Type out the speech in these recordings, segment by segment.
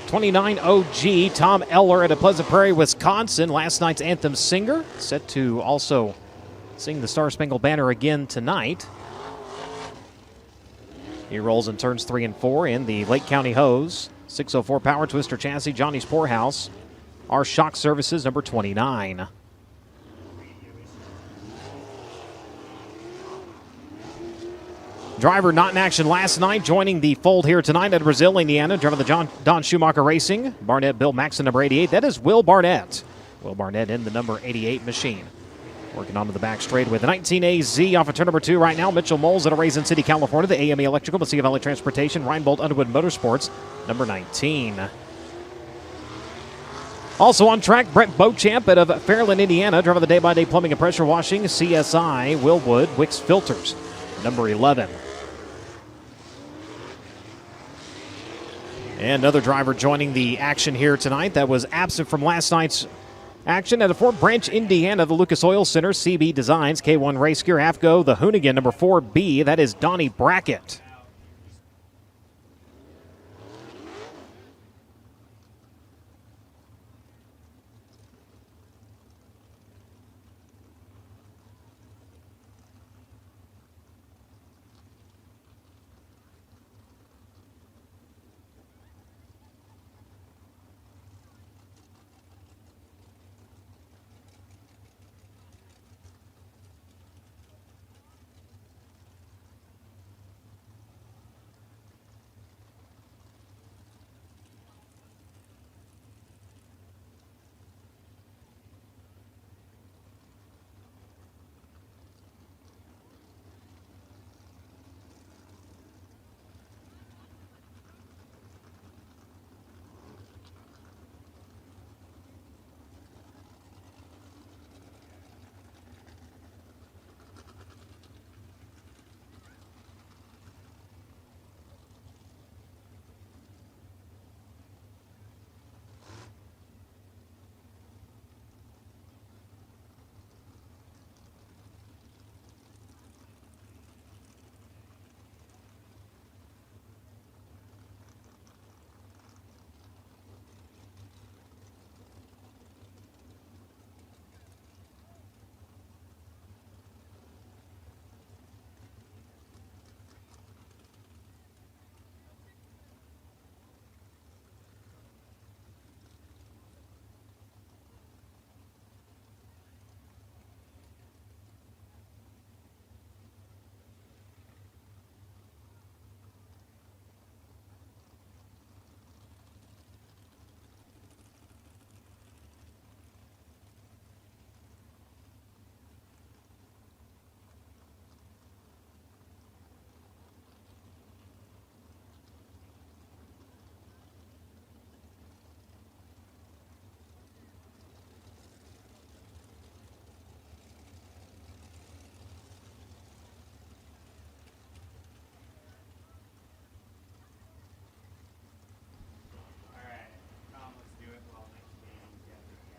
29 OG, Tom Eller at a Pleasant Prairie, Wisconsin. Last night's anthem singer, set to also sing the Star Spangled Banner again tonight. He rolls in turns 3 and 4 in the Lake County Hose. 604 Power Twister Chassis, Johnny's Poorhouse. Our Shock Services, number 29. Driver not in action last night, joining the fold here tonight at Brazil, Indiana. Driver the Don Schumacher Racing. Barnett, Bill Maxon, number 88. That is Will Barnett. Will Barnett in the number 88 machine. Working onto the back straight with the 19AZ off of turn number 2 right now. Mitchell Moles out of Raisin City, California. The AME Electrical, Mississippi Valley Transportation. Reinbold Underwood Motorsports, number 19. Also on track, Brett Beauchamp out of Fairland, Indiana. Driver the day-by-day plumbing and pressure washing. CSI, Willwood, Wicks Filters, number 11. And another driver joining the action here tonight that was absent from last night's action at Fort Branch, Indiana, the Lucas Oil Center, CB Designs, K1 Race Gear, AFCO, the Hoonigan, number 4B. That is Donnie Brackett.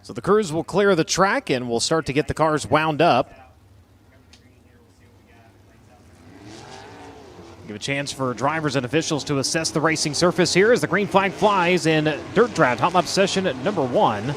So the crews will clear the track and we'll start to get the cars wound up. Give a chance for drivers and officials to assess the racing surface here as the green flag flies in Dirt Draft Hot Lap session number 1.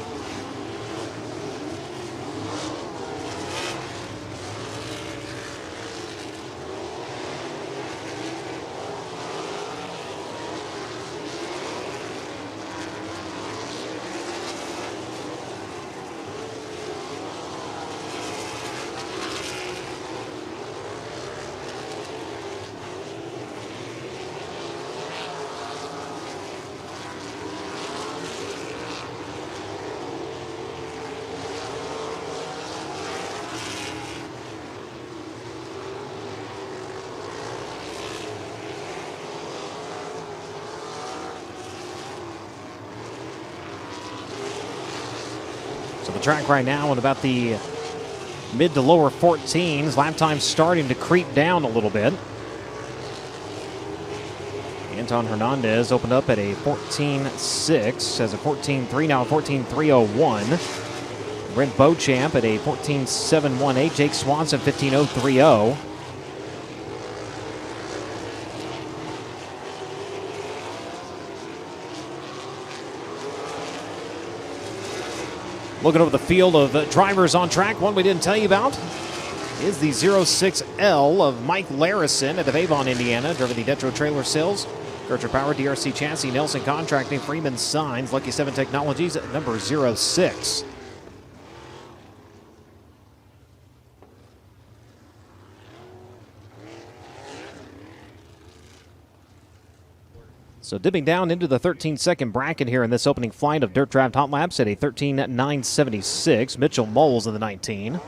So the track right now at about the mid to lower 14s. Lap time starting to creep down a little bit. Anton Hernandez opened up at a 14.6, has a 14.3 now, a 14.301. Brent Beauchamp at a 14.718. Jake Swanson 15.030. Looking over the field of drivers on track, one we didn't tell you about is the 06L of Mike Larison out of Avon, Indiana, driven the Detro Trailer Sales, Gertrude Power, DRC Chassis, Nelson Contracting, Freeman Signs, Lucky 7 Technologies, number 06. So dipping down into the 13-second bracket here in this opening flight of Dirt Draft Hot Laps at a 13.976. Mitchell Moles in the 19.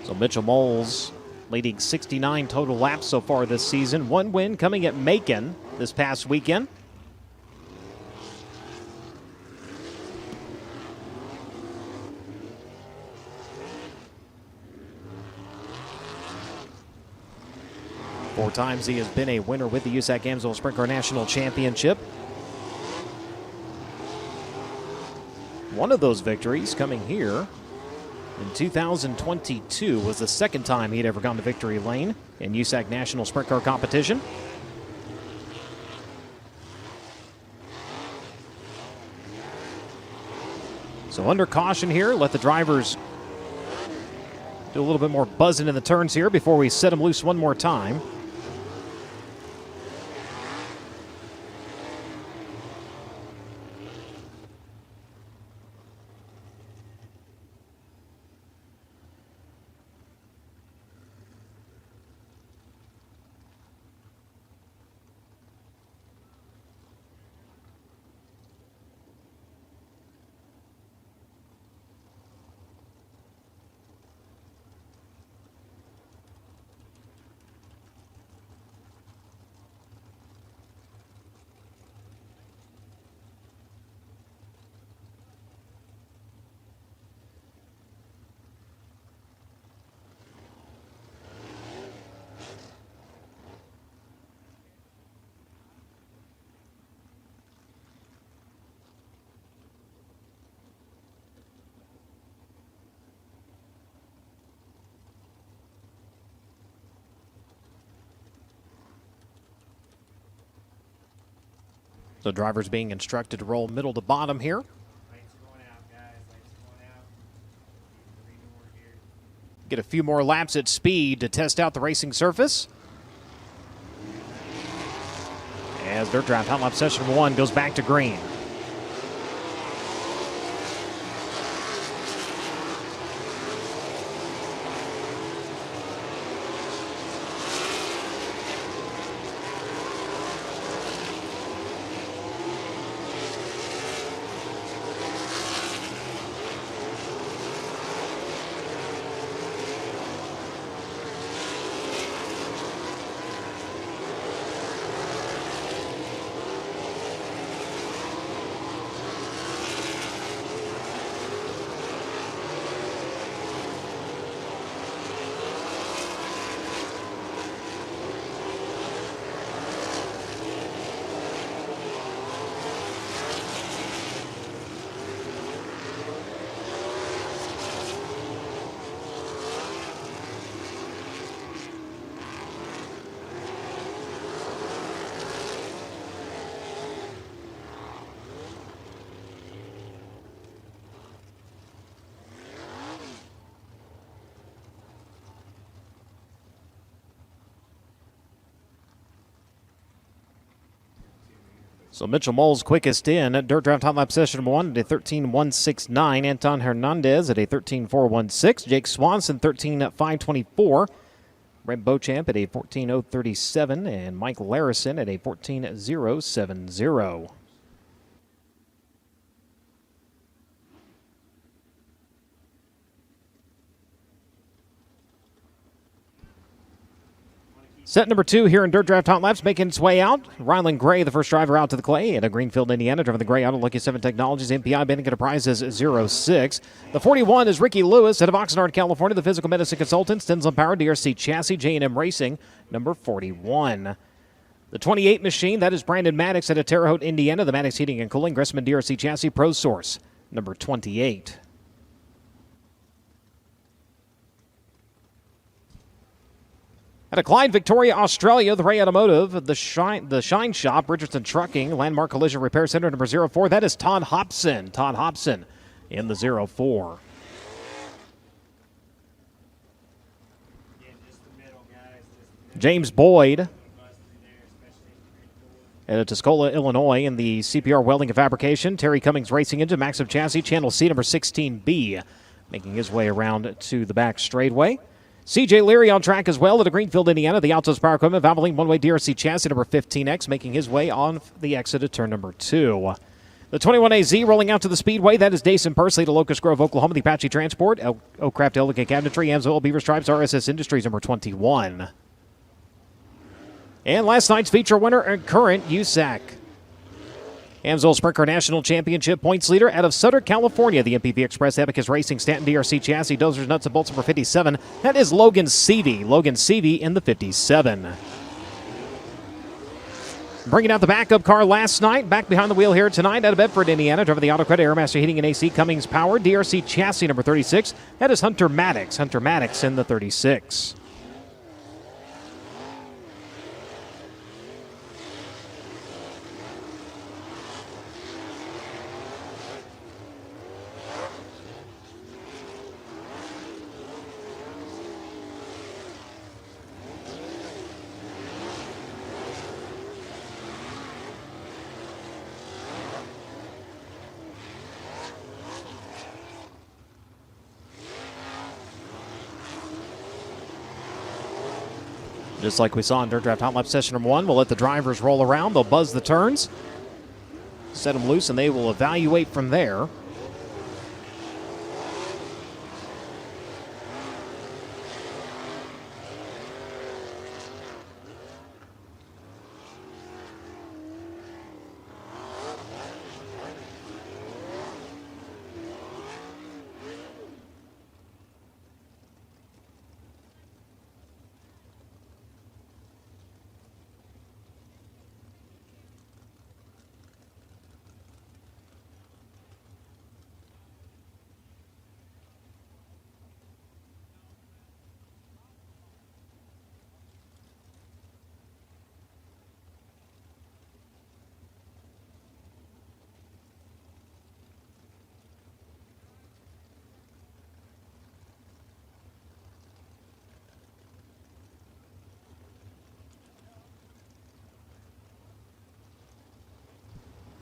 So Mitchell Moles leading 69 total laps so far this season. One win coming at Macon this past weekend. Four times he has been a winner with the USAC Amsoil Sprint Car National Championship. One of those victories coming here in 2022 was the second time he'd ever gone to victory lane in USAC National Sprint Car competition. So under caution here, let the drivers do a little bit more buzzing in the turns here before we set them loose one more time. So drivers being instructed to roll middle to bottom here. Lights are going out, guys. Lights are going out. 3 more here. Get a few more laps at speed to test out the racing surface. As Dirt Draft Hot Lap Session 1 goes back to green. So Mitchell Moles quickest in at Dirt Draft Hot Lap Session 1 at a 13.169. Anton Hernandez at a 13.416. Jake Swanson 13.524. Brent Beauchamp at a 14.037. And Mike Larison at a 14.070. Set number 2 here in Dirt Draft Hot Laps, making its way out. Rylan Gray, the first driver out to the clay at Greenfield, Indiana. Driving the Gray out of Lucky 7 Technologies. MPI bidding at a prize is 06. The 41 is Ricky Lewis out of Oxnard, California. The physical medicine consultant, Stensland Power, DRC Chassis, J&M Racing, number 41. The 28 machine, that is Brandon Maddox out of Terre Haute, Indiana. The Maddox Heating and Cooling, Gressman DRC Chassis, Pro Source, number 28. Out of Clyde, Victoria, Australia, the Ray Automotive, the Shine Shop, Richardson Trucking, Landmark Collision Repair Center, number 04. That is Todd Hobson. Todd Hobson in the 04. Again, just the middle, guys. Just the middle. James Boyd Bust through there, especially in the out of Tuscola, Illinois, in the CPR Welding and Fabrication. Terry Cummings Racing Engine, Maxim Chassis, Channel C, number 16B, making his way around to the back straightaway. CJ Leary on track as well at Greenfield, Indiana. The Altos Power Equipment, Valvoline one-way DRC chassis, number 15X, making his way on the exit at turn number 2. The 21AZ rolling out to the speedway. That is Dason Persley to Locust Grove, Oklahoma. The Apache Transport, Oakcraft Elegant Cabinetry, Amsoil Beaver Stripes, RSS Industries, number 21. And last night's feature winner and current USAC Amsoil Sprinter National Championship points leader out of Sutter, California. The MPV Express Abacus Racing Stanton DRC Chassis, Dozers, Nuts, and Bolts, number 57. That is Logan Seavey. Logan Seavey in the 57. Bringing out the backup car last night. Back behind the wheel here tonight out of Bedford, Indiana. Driving the Auto Credit Airmaster Heating and AC Cummings Power DRC Chassis, number 36. That is Hunter Maddox. Hunter Maddox in the 36. Just like we saw in Dirt Draft Hot Lap Session number 1, we'll let the drivers roll around. They'll buzz the turns, set them loose, and they will evaluate from there.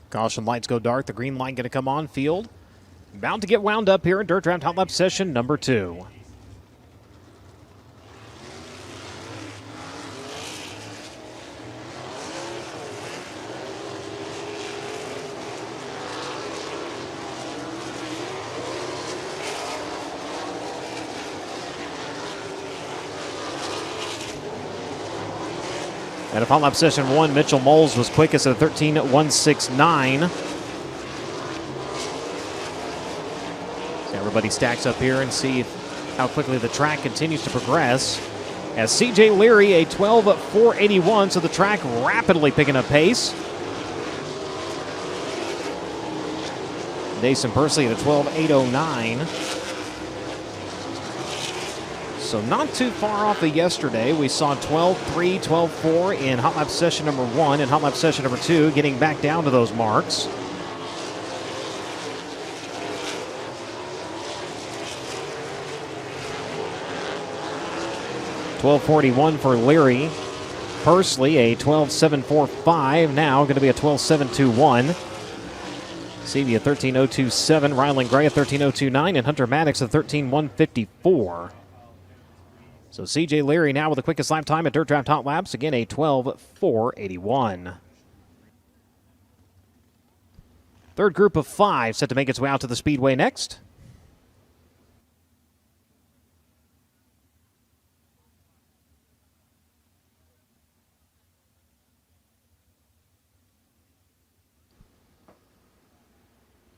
Caution lights go dark. The green light going to come on field. Bound to get wound up here in Dirt Draft Hot Lap Session number 2. And upon lap session 1, Mitchell Moles was quickest at a 13.169. So everybody stacks up here and see how quickly the track continues to progress. As CJ Leary, a 12.481, so the track rapidly picking up pace. Dason Persley at a 12.809. So not too far off of yesterday. We saw 12.3, 12.4 in Hot Lap Session number 1 and Hot Lap Session number 2, getting back down to those marks. $12.41 for Leary. Persley, a 12.745. Now going to be a 12.721. Seavey a 13.027. Rylan Gray a 13.029. And Hunter Maddox a 13.154. So CJ Leary now with the quickest lap time at Dirt Draft Hot Laps. Again, a 12.481. Third group of 5 set to make its way out to the speedway next.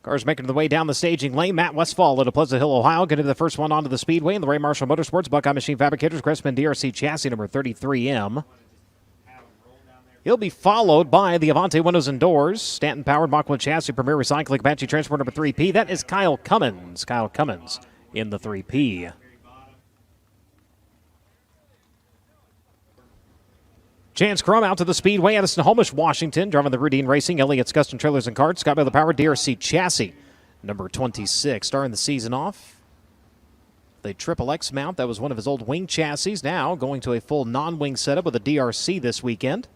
Cars making their way down the staging lane. Matt Westfall out of Pleasant Hill, Ohio, going to be the first one onto the speedway in the Ray Marshall Motorsports Buckeye Machine Fabricators Crestman DRC chassis number 33M. He'll be followed by the Avante Windows and Doors, Stanton Powered Mach 1 Chassis Premier Recycling Apache Transport number 3P. That is Kyle Cummins. Kyle Cummins in the 3P. Chance Crum out to the speedway. Addison Holmish, Washington, driving the Rudine Racing, Elliott's Custom Trailers and Carts. Scott Miller Power DRC chassis, number 26. Starting the season off, the Triple X mount. That was one of his old wing chassis. Now going to a full non-wing setup with a DRC this weekend.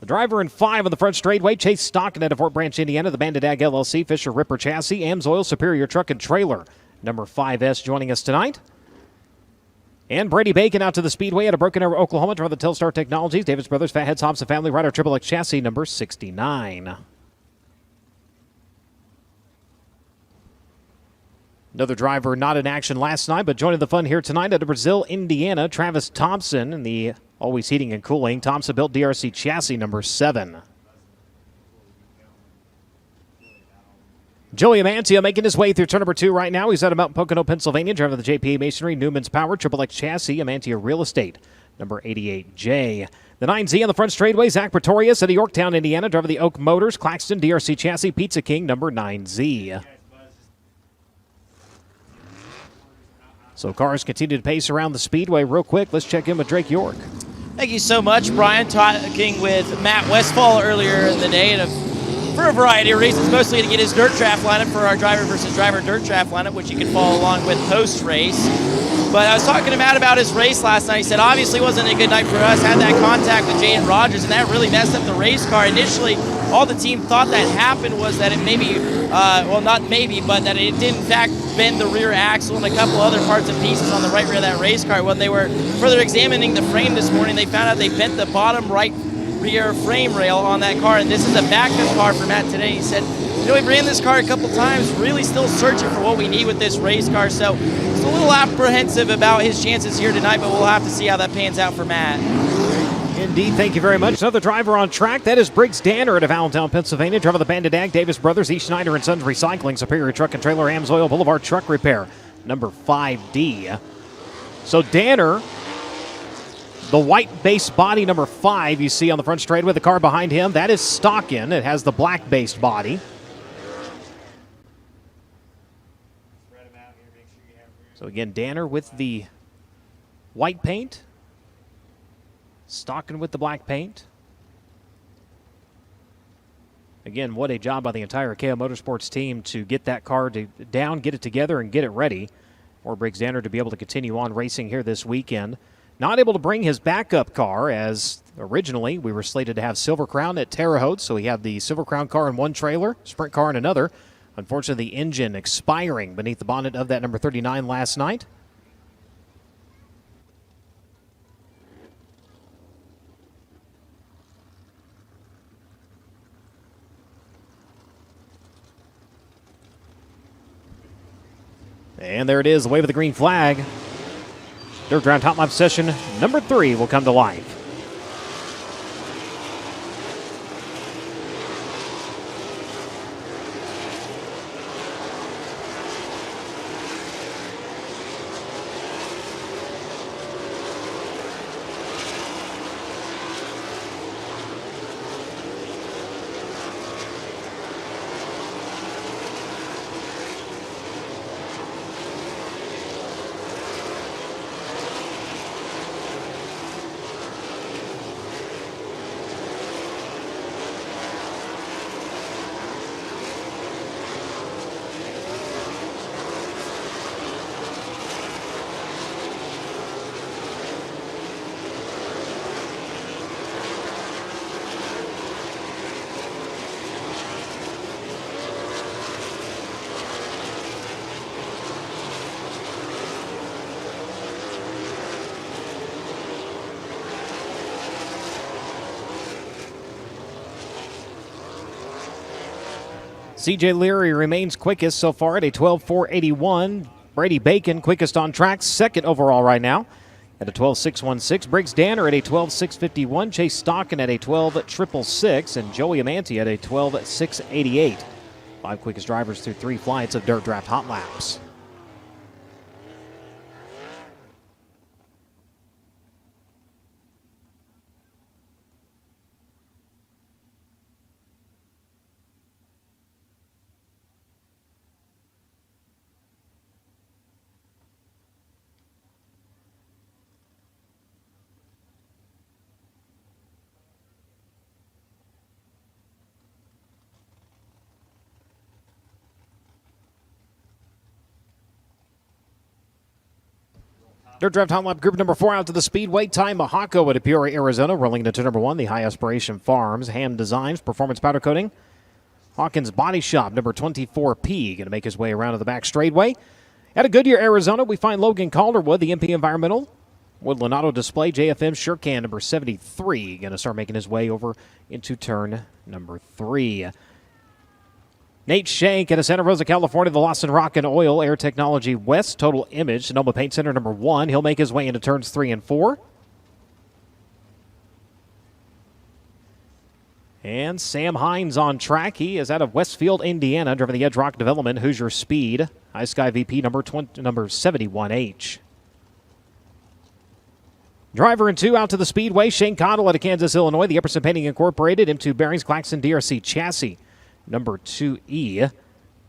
The driver in 5 on the front straightaway, Chase Stockton out of Fort Branch, Indiana. The Bandit Ag LLC, Fisher Ripper chassis, Amsoil Superior Truck and Trailer, number 5S, joining us tonight. And Brady Bacon out to the speedway out of Broken Arrow, Oklahoma, driving the Telstar Technologies, Davis Brothers, Fatheads, Thompson Family Rider, Triple X chassis, number 69. Another driver not in action last night, but joining the fun here tonight out of Brazil, Indiana, Travis Thompson in the Always Heating and Cooling Thompson built DRC chassis, number 7. Joey Amantia making his way through turn number 2 right now. He's out of Mount Pocono, Pennsylvania, driving the JPA Masonry, Newman's Power, Triple X chassis, Amantia Real Estate, number 88J. The 9Z on the front straightaway, Zach Pretorius out of Yorktown, Indiana, driving the Oak Motors, Claxton DRC chassis, Pizza King, number 9Z. So cars continue to pace around the speedway. Real quick, let's check in with Drake York. Thank you so much, Brian. Talking with Matt Westfall earlier in the day, and for a variety of reasons, mostly to get his dirt draft lineup for our driver versus driver dirt draft lineup, which you can follow along with post-race. But I was talking to Matt about his race last night. He said, obviously, it wasn't a good night for us. Had that contact with Jaden Rogers, and that really messed up the race car. Initially, all the team thought that happened was that it maybe, well, not maybe, but that it did, in fact, bend the rear axle and a couple other parts and pieces on the right rear of that race car. When they were further examining the frame this morning, they found out they bent the bottom right rear frame rail on that car, and this is a backup car for Matt today. He said, you know, we ran this car a couple times, really still searching for what we need with this race car, so he's a little apprehensive about his chances here tonight, but we'll have to see how that pans out for Matt. Indeed, thank you very much. Another driver on track, that is Briggs Danner out of Allentown, Pennsylvania, driving the Bandit Ag, Davis Brothers, E. Schneider & Sons Recycling, Superior Truck and Trailer, Amsoil Boulevard Truck Repair, number 5D. So Danner, the white base body number 5 you see on the front straightaway, the car behind him, that is Stockin. It has the black based body. So again, Danner with the white paint, Stockin with the black paint. Again, what a job by the entire KO Motorsports team to get that car down, get it together, and get it ready for Briggs Danner to be able to continue on racing here this weekend. Not able to bring his backup car, as originally we were slated to have Silver Crown at Terre Haute, so he had the Silver Crown car in one trailer, Sprint car in another. Unfortunately, the engine expiring beneath the bonnet of that number 39 last night. And there it is, the wave of the green flag. Dirt Round Top Lap session number 3 will come to life. CJ Leary remains quickest so far at a 12.481. Brady Bacon quickest on track, second overall right now. at a 12.616. Briggs Danner at a 12.651. Chase Stockton at a 12.666. And Joey Amanti at a 12.688. 5 quickest drivers through 3 flights of Dirt Draft Hot Laps. Dirt Draft Hot Lap Group number 4 out to the Speedway. Ty Mahako at Peoria, Arizona. Rolling into number 1, the High Aspiration Farms. Ham Designs, Performance Powder Coating. Hawkins Body Shop, number 24P. Going to make his way around to the back straightaway. At a Goodyear, Arizona, we find Logan Calderwood, the MP Environmental. Woodland Auto Display, JFM Shurkan, number 73. Going to start making his way over into turn number 3. Nate Shank out of Santa Rosa, California, the Lawson Rock and Oil Air Technology West Total Image, Sonoma Paint Center number 1. He'll make his way into turns 3 and 4. And Sam Hines on track. He is out of Westfield, Indiana, driving the Edge Rock Development, Hoosier Speed, High Sky VP number 71H. Driver in 2 out to the Speedway, Shane Cottle out of Kansas, Illinois, the Epperson Painting Incorporated, M2 Bearings, Claxon DRC Chassis. Number 2E.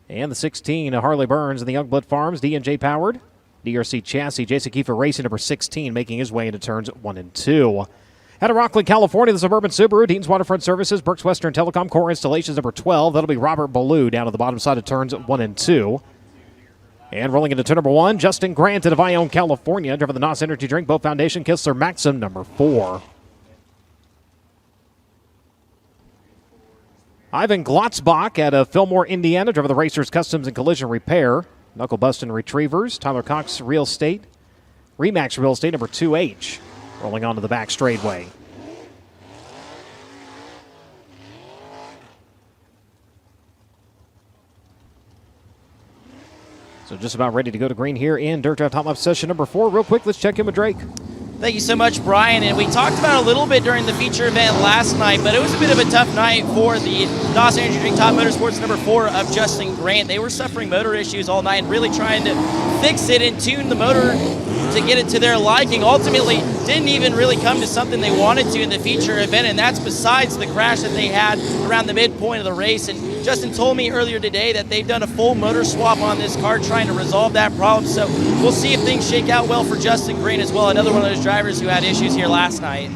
And the 16, Harley Burns and the Youngblood Farms, D&J Powered. DRC Chassis, Jason Kiefer Racing, number 16, making his way into turns 1 and 2. Out of Rockland, California, the Suburban Subaru, Dean's Waterfront Services, Brooks Western Telecom, Core Installations, number 12. That'll be Robert Ballou down at the bottom side of turns 1 and 2. And rolling into turn number 1, Justin Grant out of Ione, California, driving the NOS Energy Drink, Boat Foundation, Kistler Maxim, number 4. Ivan Glotzbach out of Fillmore, Indiana, driver the Racers Customs and Collision Repair. Knuckle Bustin' Retrievers. Tyler Cox Real Estate. Remax Real Estate, number 2H. Rolling onto the back straightaway. So just about ready to go to green here in Dirt Draft Hot Lap session number 4. Real quick, let's check in with Drake. Thank you so much, Brian. And we talked about it a little bit during the feature event last night, but it was a bit of a tough night for the NOS Energy Drink Top Motorsports number 4 of Justin Grant. They were suffering motor issues all night and really trying to fix it and tune the motor to get it to their liking. Ultimately, didn't even really come to something they wanted to in the feature event, and that's besides the crash that they had around the midpoint of the race. And Justin told me earlier today that they've done a full motor swap on this car trying to resolve that problem. So we'll see if things shake out well for Justin Green as well, another one of those drivers who had issues here last night.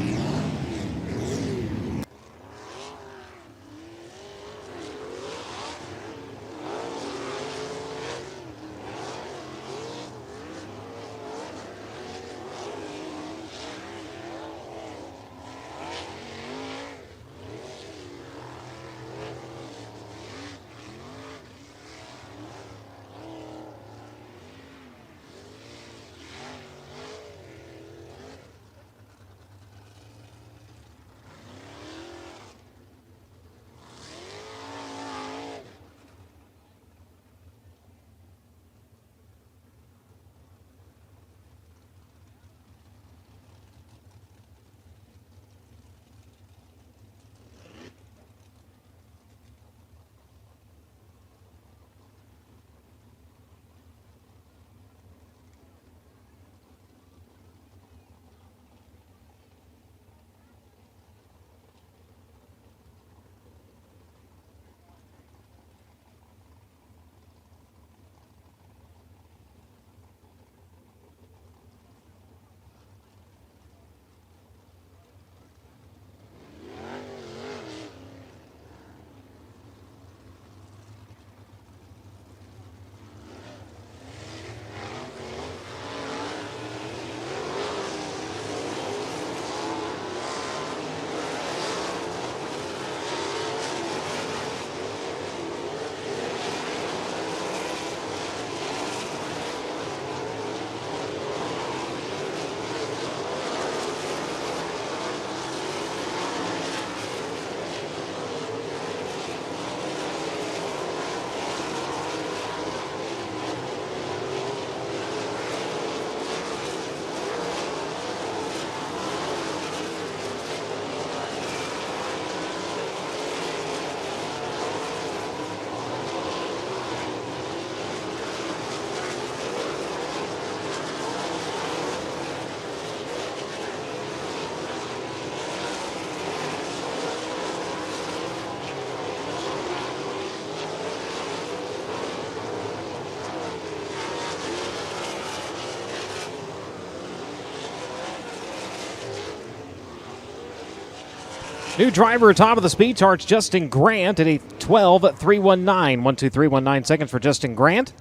New driver, top of the speed charts, Justin Grant at a 12.319. 12319 seconds for Justin Grant.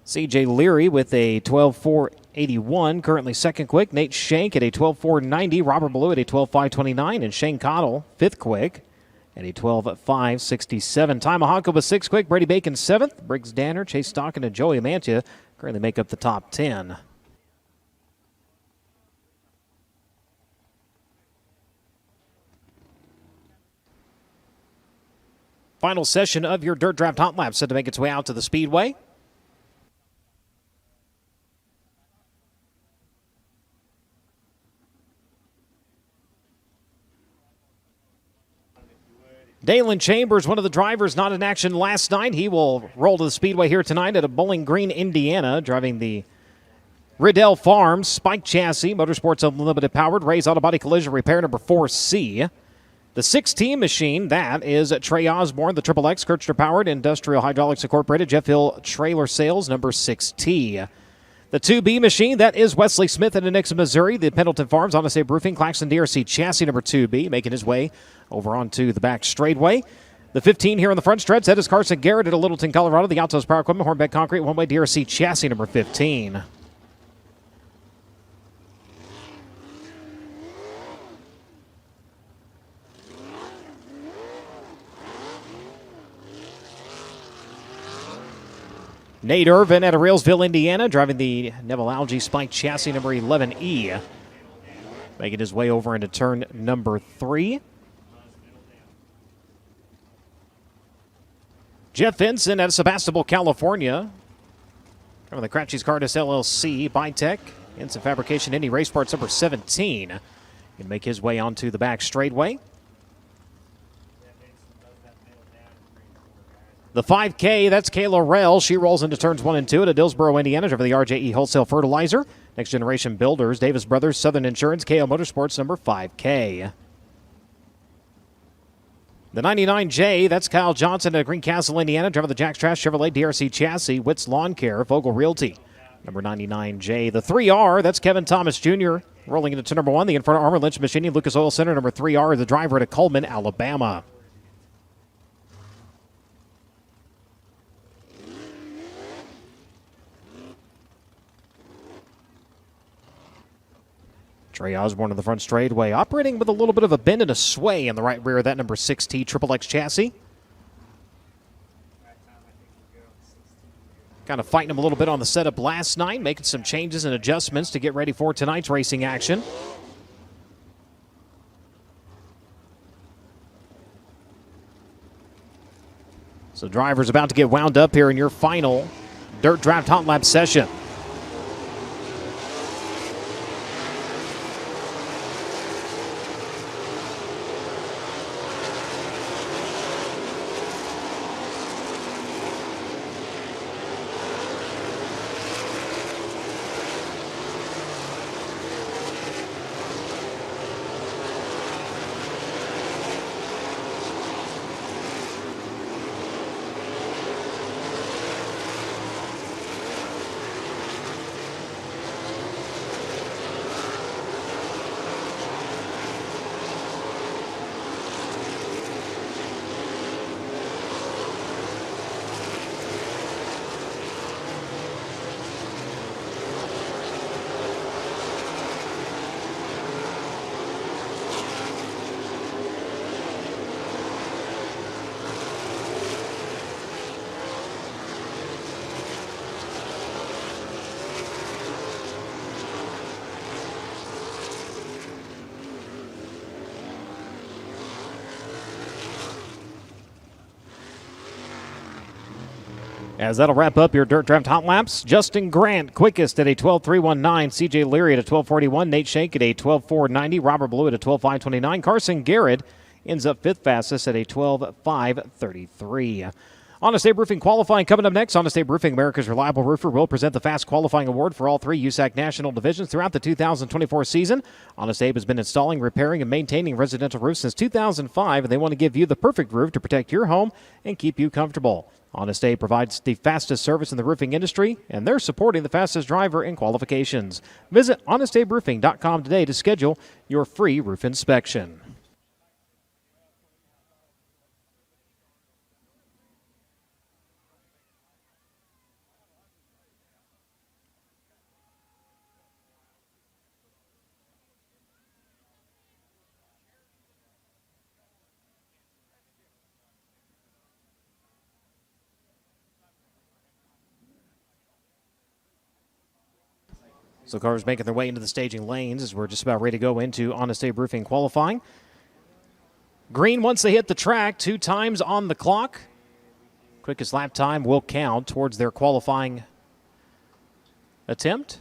CJ Leary with a 12.481, currently second quick. Nate Shank at a 12.490. Robert Ballou at a 12.529. And Shane Cottle, fifth quick, at a 12.567. Tomahawk was sixth quick. Brady Bacon, seventh. Briggs Danner, Chase Stockton, and Joey Amantia currently make up the top 10. Final session of your Dirt Draft Hot Lap set to make its way out to the Speedway. Dalen Chambers, one of the drivers not in action last night. He will roll to the Speedway here tonight at Bowling Green, Indiana, driving the Riddell Farms Spike Chassis, Motorsports Unlimited powered, Ray's Auto Body Collision Repair number 4C. The 6T machine, that is Trey Osborne, the Triple X Kirchner powered, Industrial Hydraulics Incorporated, Jeff Hill Trailer Sales, number 6T. The 2B machine, that is Wesley Smith in Nixon, Missouri, the Pendleton Farms, Honest Abe Roofing, Claxton DRC Chassis, number 2B, making his way over onto the back straightaway. The 15 here on the front stretch, that is Carson Garrett at Littleton, Colorado, the Altos Power Equipment, Hornbeck Concrete, one-way DRC Chassis, number 15. Nate Irvin out of Railsville, Indiana, driving the Neville Algae Spike Chassis number 11E. Making his way over into turn number 3. Jeff Vinson out of Sebastopol, California, driving the Cratchys Cardis LLC Bitech Instant Fabrication Indy Race Parts number 17. Can make his way onto the back straightaway. The 5K, that's Kayla Rell. She rolls into turns 1 and 2 at Dillsboro, Indiana, over the RJE Wholesale Fertilizer. Next Generation Builders, Davis Brothers, Southern Insurance, KO Motorsports, number 5K. The 99J, that's Kyle Johnson at Greencastle, Indiana, driving the Jack's Trash Chevrolet DRC Chassis, Witt's Lawn Care, Vogel Realty, number 99J. The 3R, that's Kevin Thomas Jr., rolling into number 1, the Inferno Armor Lynch Machining, Lucas Oil Center, number 3R, the driver at Coleman, Alabama. Trey Osborne in the front straightaway, operating with a little bit of a bend and a sway in the right rear of that number 6T Triple X chassis. Kind of fighting him a little bit on the setup last night, making some changes and adjustments to get ready for tonight's racing action. So drivers about to get wound up here in your final Dirt Draft Hot Lap session. As that'll wrap up your Dirt Draft Hot Laps. Justin Grant, quickest at a 12.319. CJ Leary at a 12.41. Nate Shank at a 12.490. Robert Blue at a 12.529. Carson Garrett ends up fifth fastest at a 12.533. Honest Abe Roofing qualifying coming up next. Honest Abe Roofing, America's reliable roofer, will present the Fast Qualifying Award for all 3 USAC national divisions throughout the 2024 season. Honest Abe has been installing, repairing, and maintaining residential roofs since 2005, and they want to give you the perfect roof to protect your home and keep you comfortable. Honest Abe provides the fastest service in the roofing industry, and they're supporting the fastest driver in qualifications. Visit honestaberoofing.com today to schedule your free roof inspection. So cars making their way into the staging lanes as we're just about ready to go into Honest Abe Roofing qualifying. Green, once they hit the track, 2 times on the clock. Quickest lap time will count towards their qualifying attempt.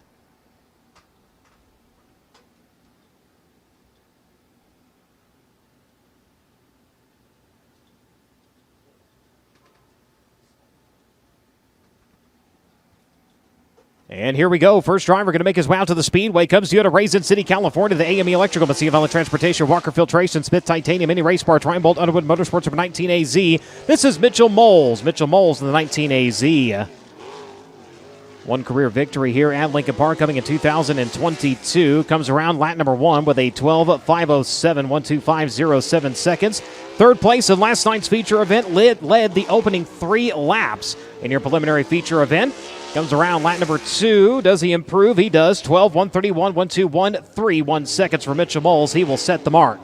And here we go. First driver going to make his way out to the speedway. Comes to you out of Raisin City, California. The AME Electrical, Messiah Valley Transportation, Walker Filtration, Smith Titanium, Mini Race Bar, Triumph Bolt, Underwood Motorsports number 19AZ. This is Mitchell Moles. Mitchell Moles in the 19AZ. One career victory here at Lincoln Park coming in 2022. Comes around lap number 1 with a 12:5:07, 1:25:07 seconds. Third place in last night's feature event, led the opening 3 laps in your preliminary feature event. Comes around lap number 2. Does he improve? He does. 12:1:31, 1:21:31 seconds for Mitchell Moles. He will set the mark.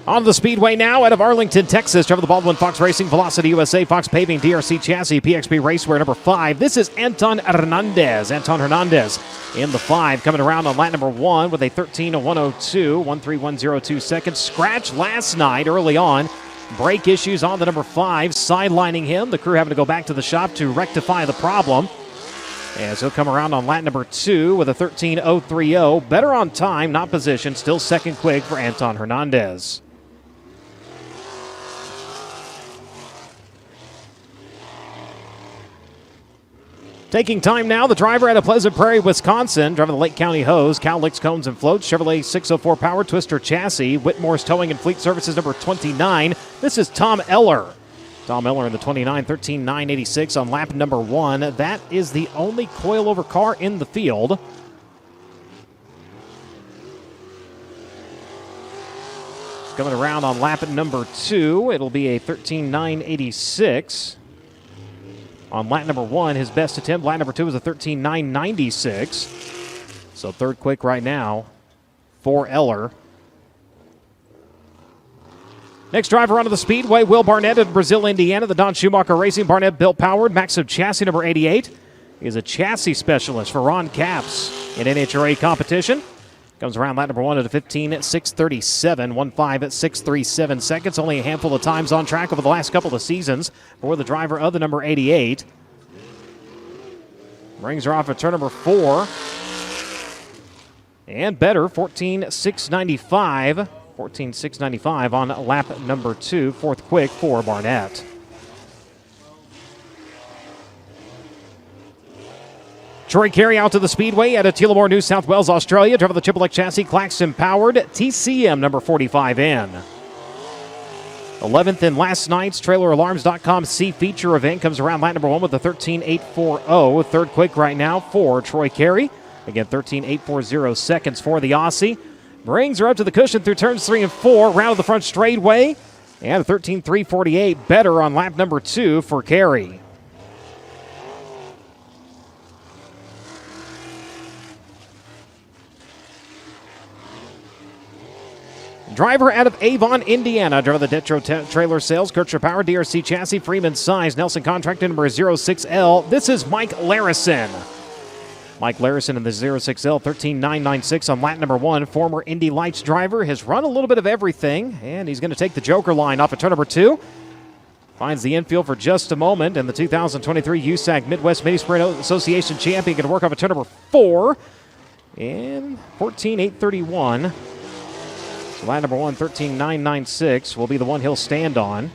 On the speedway now out of Arlington, Texas. Trevor the Baldwin, Fox Racing, Velocity USA, Fox Paving, DRC Chassis, PXP Raceware number 5. This is Anton Hernandez. Anton Hernandez in the 5, coming around on lap number 1 with a 13:1:02, 1:31:02 seconds. Scratch last night early on. Brake issues on the number 5, sidelining him. The crew having to go back to the shop to rectify the problem. As he'll come around on lap number 2 with a 13:030. Better on time, not position. Still second quick for Anton Hernandez. Taking time now, the driver out of Pleasant Prairie, Wisconsin, driving the Lake County Hose, Cowlicks, Cones, and Floats, Chevrolet 604 Power Twister Chassis, Whitmore's Towing and Fleet Services number 29. This is Tom Eller. Tom Eller in the 29, 13:986 on lap number 1. That is the only coilover car in the field. Coming around on lap number 2, it'll be a 13:986. On lap number 1, his best attempt. Lap number 2 was a 13:996. So third quick right now for Eller. Next driver onto the speedway, Will Barnett of Brazil, Indiana. The Don Schumacher Racing. Barnett built powered. Maxim chassis number 88. He is a chassis specialist for Ron Capps in NHRA competition. Comes around lap number 1 at a 15:637, 1:5:637 seconds. Only a handful of times on track over the last couple of seasons for the driver of the number 88. Brings her off at turn number 4. And better, 14:695. 14:695 on lap number 2. Fourth quick for Barnett. Troy Carey out to the speedway at Tullamore, New South Wales, Australia. Driver the Chippewa chassis, Claxton powered, TCM number 45N. 11th in last night's TrailerAlarms.com C feature event. Comes around lap number 1 with a 13:840. Third quick right now for Troy Carey. Again, 13:840 seconds for the Aussie. Brings her up to the cushion through turns 3 and 4. Round of the front straightaway. And a 13:348 better on lap number 2 for Carey. Driver out of Avon, Indiana. Driver the Detro Trailer Sales, Kircher Power, DRC Chassis, Freeman Size, Nelson Contract number 06L. This is Mike Larison. Mike Larison in the 06L, 13:996 on lap number 1. Former Indy Lights driver, has run a little bit of everything, and he's going to take the Joker line off at turn number 2. Finds the infield for just a moment, and the 2023 USAC Midwest Mini Sprint Association champion going to work off at turn number 4. And 14:831. So lap number 1, 13.996 will be the one he'll stand on.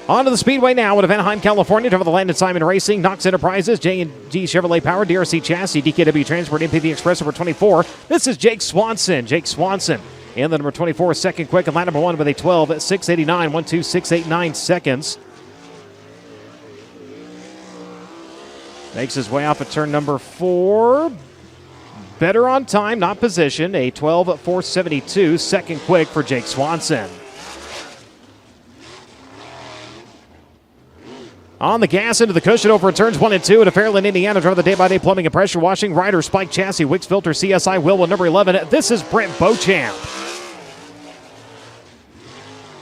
On to the speedway now at Anaheim, California. Over the Landon Simon Racing, Knox Enterprises, J&G Chevrolet Power, DRC Chassis, DKW Transport, MPV Express number 24. This is Jake Swanson. Jake Swanson in the number 24 second quick. And lap number 1 with a 12.689, 1.2689 seconds. Makes his way off at turn number 4. Better on time, not position. A 12.472 second quick for Jake Swanson. On the gas into the cushion over turns 1 and 2 at Fairland, Indiana. Driver the day-by-day plumbing and pressure washing. Rider, Spike Chassis, Wicks Filter, CSI, Willow, number 11. This is Brent Beauchamp.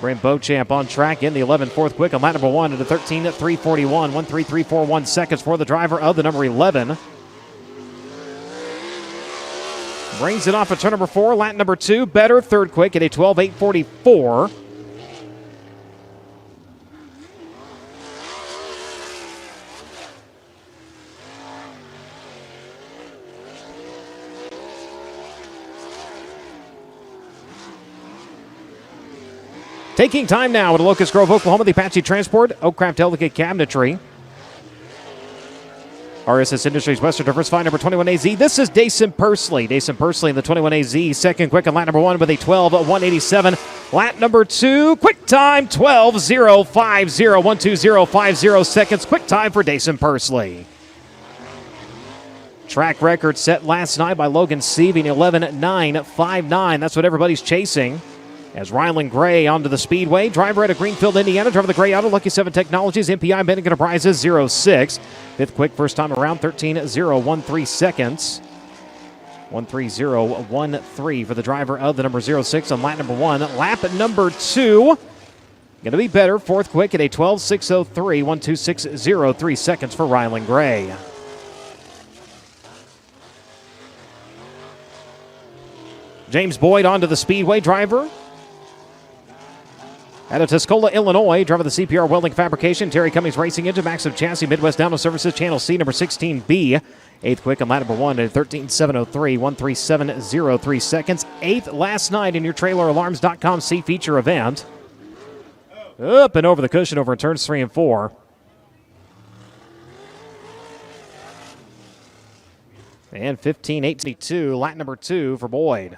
Brent Beauchamp on track in the 11 fourth quick on lap number 1 at a 13.341, 1.3341 seconds for the driver of the number 11. Brings it off at turn number 4, lap number 2. Better third quick at a 12.844. Taking time now at Locust Grove, Oklahoma, the Apache Transport, Oakcraft Delicate Cabinetry. RSS Industries Western Diversified number 21AZ. This is Dason Pursley. Dason Pursley in the 21AZ. Second quick on lap number 1 with a 12.187. Lap number 2, quick time 12.050, 1.2050 seconds. Quick time for Dason Pursley. Track record set last night by Logan Seaving, 11.959. That's what everybody's chasing. As Rylan Gray onto the speedway. Driver out of Greenfield, Indiana. Driver the Gray Auto, Lucky 7 Technologies, MPI, Bennett Enterprises, 06. Fifth quick, first time around, 13.013 seconds. 1.3013 for the driver of the number 06 on lap number 1. Lap number 2, going to be better. Fourth quick at a 12.603, 1.2603 seconds for Rylan Gray. James Boyd onto the speedway. Driver out of Tuscola, Illinois, driver of the CPR Welding Fabrication, Terry Cummings Racing Engine, Maxim Chassis, Midwest Downhill Services, Channel C, number 16B. Eighth quick on lap number 1 at 13.703, 1.3703 seconds. Eighth last night in your traileralarms.com C feature event. Up and over the cushion over turns 3 and 4. And 15.822, lap number 2 for Boyd.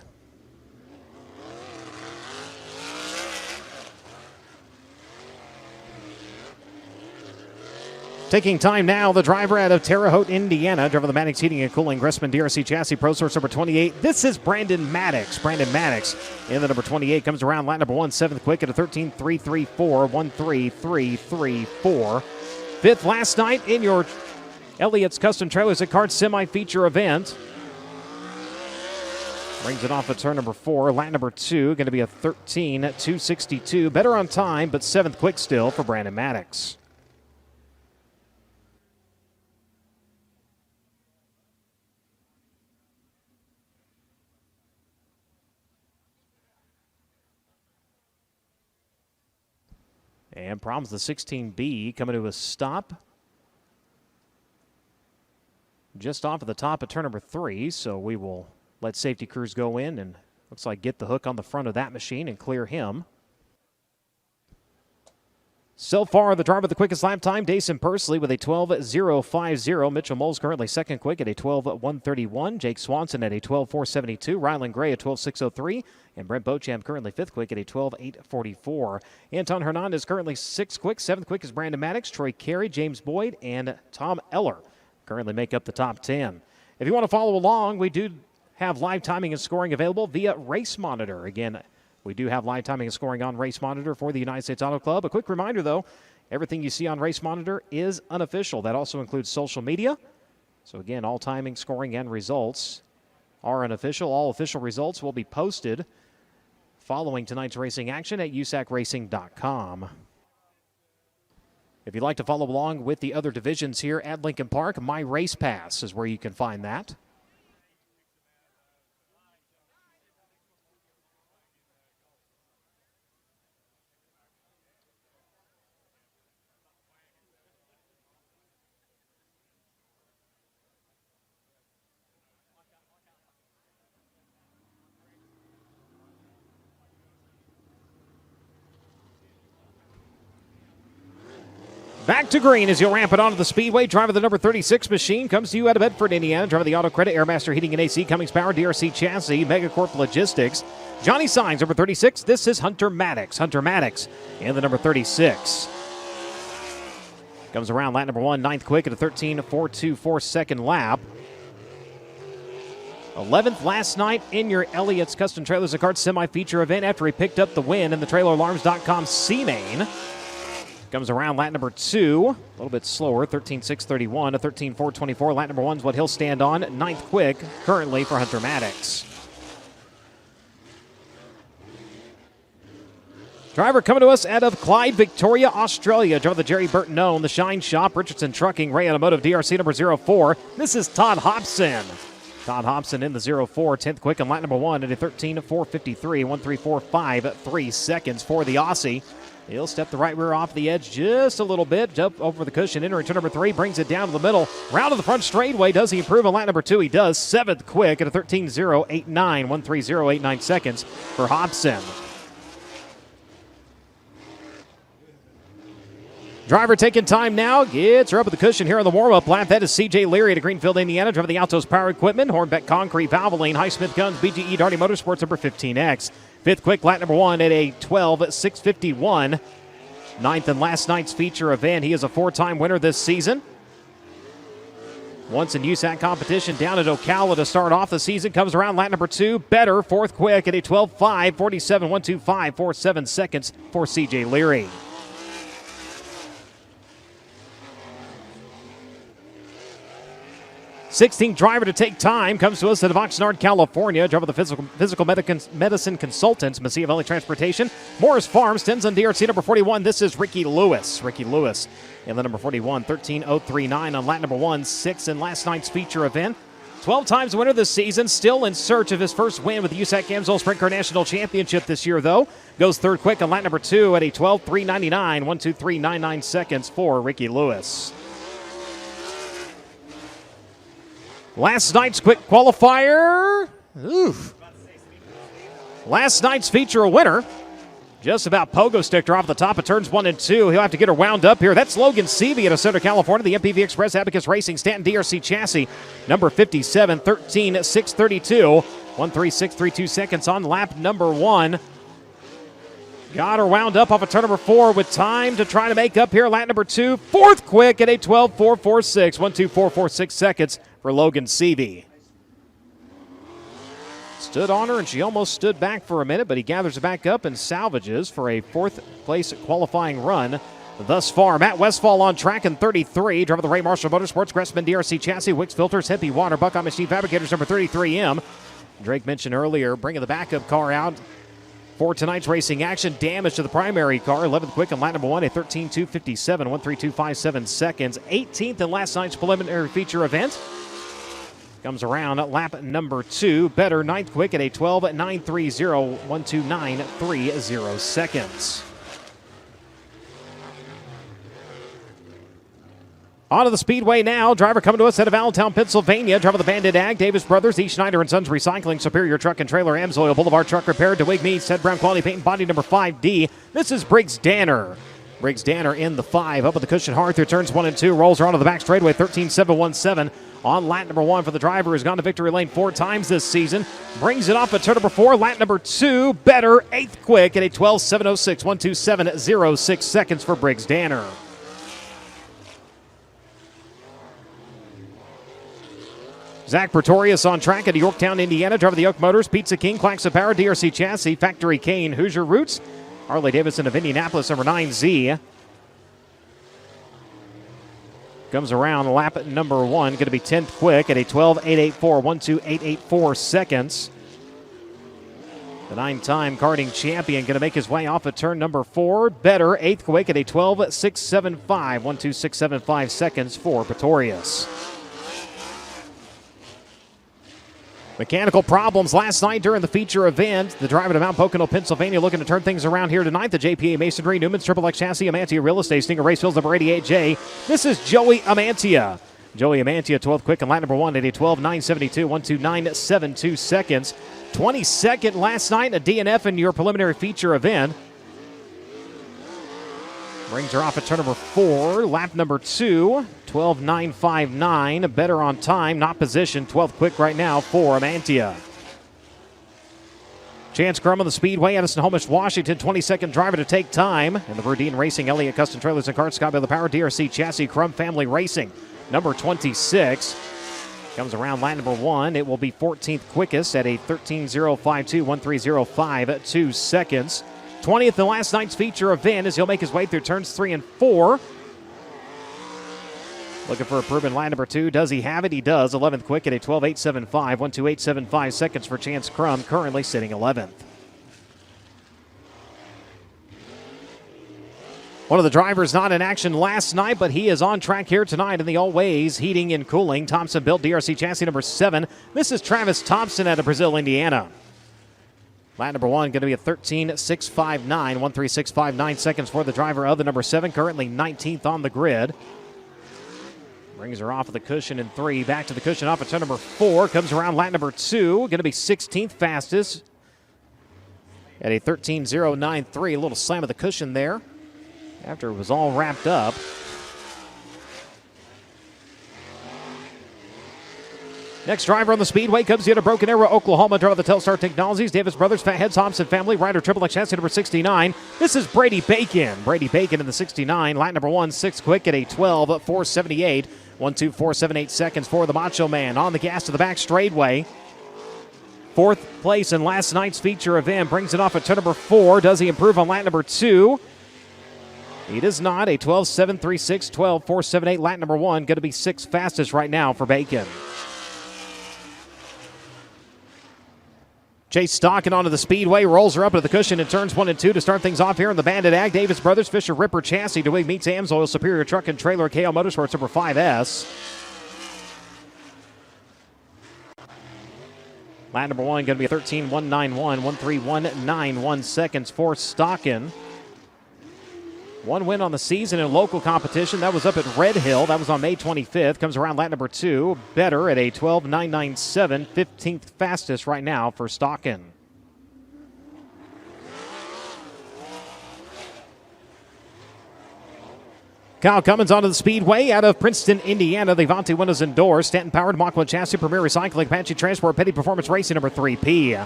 Taking time now, the driver out of Terre Haute, Indiana, driver of the Maddox Heating and Cooling, Gressman DRC Chassis, Pro Source number 28. This is Brandon Maddox. Brandon Maddox in the number 28 comes around lap number 1, 7th quick at a 13.334, 1.3334. Fifth last night in your Elliott's Custom Trailers and Carts semi-feature event. Brings it off at turn number 4. Lap number 2 going to be a 13.262. Better on time, but 7th quick still for Brandon Maddox. And problems, the 16B coming to a stop just off of the top of turn number 3. So we will let safety crews go in and looks like get the hook on the front of that machine and clear him. So far, the driver with the quickest lap time, Dason Pursley with a 12.050. Mitchell Moles currently second quick at a 12.131. Jake Swanson at a 12.472. Rylan Gray at 12.603. And Brent Beauchamp currently fifth quick at a 12.844. Anton Hernandez currently sixth quick. Seventh quick is Brandon Maddox, Troy Carey, James Boyd, and Tom Eller currently make up the top 10. If you want to follow along, we do have live timing and scoring available via Race Monitor. Again, we do have live timing and scoring on Race Monitor for the United States Auto Club. A quick reminder, though, everything you see on Race Monitor is unofficial. That also includes social media. So, again, all timing, scoring, and results are unofficial. All official results will be posted following tonight's racing action at USACRacing.com. If you'd like to follow along with the other divisions here at Lincoln Park, My Race Pass is where you can find that. Back to green as you'll ramp it onto the speedway. Driver the number 36 machine comes to you out of Bedford, Indiana. Driver the Auto Credit, Airmaster Heating and AC, Cummings Power, DRC Chassis, Megacorp Logistics. Johnny Signs, number 36. This is Hunter Maddox. Hunter Maddox in the number 36. Comes around lap number 1, ninth quick at a 13.424 second lap. 11th last night in your Elliott's Custom Trailers and Carts semi-feature event after he picked up the win in the TrailerAlarms.com C-Main. Comes around lap number 2, a little bit slower, 13.631, a 13.424. Lap number 1 is what he'll stand on. Ninth quick currently for Hunter Maddox. Driver coming to us out of Clyde, Victoria, Australia. Driver the Jerry Burton owned, the Shine Shop, Richardson Trucking, Ray Automotive, DRC number 04. This is Todd Hobson. Todd Hobson in the 04, 10th quick on lap number 1 at a 13.453, 1.3453 seconds for the Aussie. He'll step the right rear off the edge just a little bit, jump over the cushion, entering turn number 3, brings it down to the middle. Round to the front straightaway. Does he improve on lap number 2? He does. 7th quick at a 13.089, 1.3089 seconds for Hobson. Driver taking time now, gets her up at the cushion here on the warm-up lap. That is C.J. Leary at Greenfield, Indiana. Driver the Altos Power Equipment, Hornbeck Concrete, Valvoline, Highsmith Guns, BGE, Darty Motorsports, number 15X. 5th quick, lap number 1 at a 12.651. 9th and last night's feature event. He is a 4-time winner this season. Once in USAC competition down at Ocala to start off the season. Comes around lap number 2, better. 4th quick at a 12.5, 47, 125, 47 seconds for C.J. Leary. 16th driver to take time comes to us out of Oxnard, California. Driver the physical medicine consultants, Mesilla Valley Transportation, Morris Farms, Tenzon DRC number 41. This is Ricky Lewis. Ricky Lewis in the number 41, 13.039 on lap number 1, 6th in last night's feature event. 12 times winner this season, still in search of his first win with the USAC Amsoil Sprint Car National Championship this year, though. Goes 3rd quick on lap number 2 at a 12.399, 1.2399 seconds for Ricky Lewis. Last night's quick qualifier. Oof. Last night's feature a winner. Just about pogo sticked her off the top of turns 1 and 2. He'll have to get her wound up here. That's Logan Seavey out of Southern California. The MPV Express Abacus Racing Stanton DRC chassis, number 57, 13.632. 1.3632 seconds on lap number 1. Got her wound up off of turn number 4 with time to try to make up here. Lap number 2, 4th quick at a 12.446, 1.2446 seconds for Logan Seavey. Stood on her and she almost stood back for a minute, but he gathers it back up and salvages for a 4th place qualifying run thus far. Matt Westfall on track in 33. Driver the Ray Marshall Motorsports, Gressman DRC chassis, Wicks Filters, Hippie Water, Buckeye Machine Fabricators, number 33M. Drake mentioned earlier, bringing the backup car out for tonight's racing action. Damage to the primary car. 11th quick on lap number 1, a 13.257, 1.3257 seconds. 18th in last night's preliminary feature event. Comes around at lap number 2. Better 9th quick at a 12.930, 1.2930 seconds. Onto the speedway now. Driver coming to us out of Allentown, Pennsylvania. Driver the Bandit Ag, Davis Brothers, E. Schneider & Sons Recycling, Superior Truck and Trailer, Amsoil Boulevard Truck Repair, DeWitt Meats, Ted Brown Quality Paint, body number 5D. This is Briggs Danner. Briggs Danner in the 5, up with the cushion hard through turns 1 and 2. Rolls her onto the back straightaway, 13.717. On lap number 1 for the driver, who's gone to victory lane 4 times this season. Brings it off at turn number 4. Lap number 2, better, 8th quick at a 12.706, 1.2706 seconds for Briggs Danner. Zach Pretorius on track at Yorktown, Indiana. Driver the Oak Motors, Pizza King, Claxo Power, DRC Chassis, Factory Kane, Hoosier Roots. Harley Davidson of Indianapolis, number 9Z. Comes around lap number 1, going to be 10th quick at a 12.884, 1.2884 seconds. The 9-time karting champion going to make his way off at turn number 4. Better, 8th quick at a 12.675, 1.2675 seconds for Pretorius. Mechanical problems last night during the feature event. The driver to Mount Pocono, Pennsylvania, looking to turn things around here tonight. The JPA Masonry, Newman's Triple X Chassis, Amantia Real Estate, Stinger Racefields, number 88J. This is Joey Amantia. Joey Amantia, 12th quick on lap number 1 at a 12.972, 1.2972 seconds. 22nd last night in a DNF in your preliminary feature event. Brings her off at turn number 4. Lap number 2, 12.959. Better on time, not position. 12th quick right now for Amantia. Chance Crum on the Speedway, Addison Homish, Washington, 22nd driver to take time. And the Verdine Racing, Elliott Custom Trailers and Carts, Scott Bill the Power, DRC Chassis, Crum Family Racing, number 26. Comes around lap number 1. It will be 14th quickest at a 13.052, 13.05, 2 seconds. 20th in last night's feature event as he'll make his way through turns 3 and 4. Looking for improvement line number 2. Does he have it? He does. 11th quick at a 12.875, 128.75 seconds for Chance Crum, currently sitting 11th. One of the drivers not in action last night, but he is on track here tonight in the Always Heating and Cooling. Thompson built DRC chassis number 7. This is Travis Thompson out of Brazil, Indiana. Lap number 1 going to be a 13.659, 136.59 seconds for the driver of the number 7, currently 19th on the grid. Brings her off of the cushion in 3. Back to the cushion off of turn number 4. Comes around lap number 2. Going to be 16th fastest at a 13.093. A little slam of the cushion there after it was all wrapped up. Next driver on the Speedway comes out of Broken Arrow, Oklahoma. Driver of the Telstar Technologies, Davis Brothers, Fathead Thompson family, rider Triple X chassis number 69. This is Brady Bacon. Brady Bacon in the 69. Lap number 1, 6th quick at a 12.478. 124.78 seconds for the Macho Man. On the gas to the back straightaway. 4th place in last night's feature event. Brings it off at turn number 4. Does he improve on lap number 2? He does not. A 12.736, 12.478. Lap number 1. Going to be 6th fastest right now for Bacon. Chase Stocking onto the Speedway, rolls her up to the cushion in turns 1 and 2 to start things off here in the Bandit Ag. Davis Brothers, Fisher Ripper Chassis, DeWitt meets Amsoil Superior Truck and Trailer, KL Motorsports number 5S. Lap number 1 going to be a 13.191, 13.191 seconds for Stocking. 1 win on the season in local competition. That was up at Red Hill. That was on May 25th. Comes around lap number 2. Better at a 12.997. 15th fastest right now for Stocking. Kyle Cummins onto the Speedway out of Princeton, Indiana. The Avante windows and doors. Stanton powered, Mach-1 chassis, Premier Recycling, Apache Transport, Petty Performance Racing number 3P.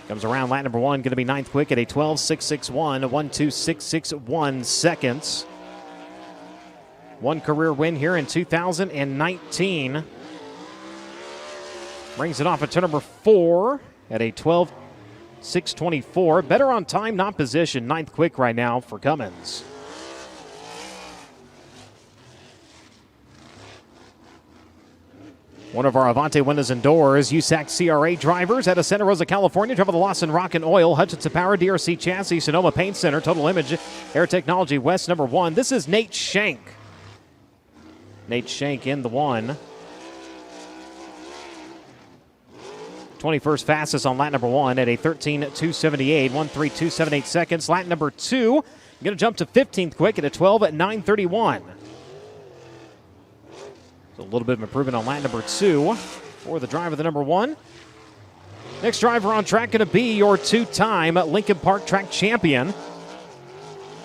Comes around lap number 1, going to be 9th quick at a 12.661, 126.661 seconds. 1 career win here in 2019. Brings it off at turn number 4 at a 12.624. Better on time, not position. 9th quick right now for Cummins. One of our Avante windows and doors, USAC CRA drivers out of Santa Rosa, California. Driver the Lawson Rock and Oil, Hutchinson Power, DRC Chassis, Sonoma Paint Center, Total Image, Air Technology West number 1. This is Nate Shank. Nate Shank in the 1. 21st fastest on lap number 1 at a 13.278, 132.78 seconds. Lap number 2, going to jump to 15th quick at a 12.931. So a little bit of improvement on lap number 2 for the driver, the number 1. Next driver on track going to be your 2-time Lincoln Park Track champion.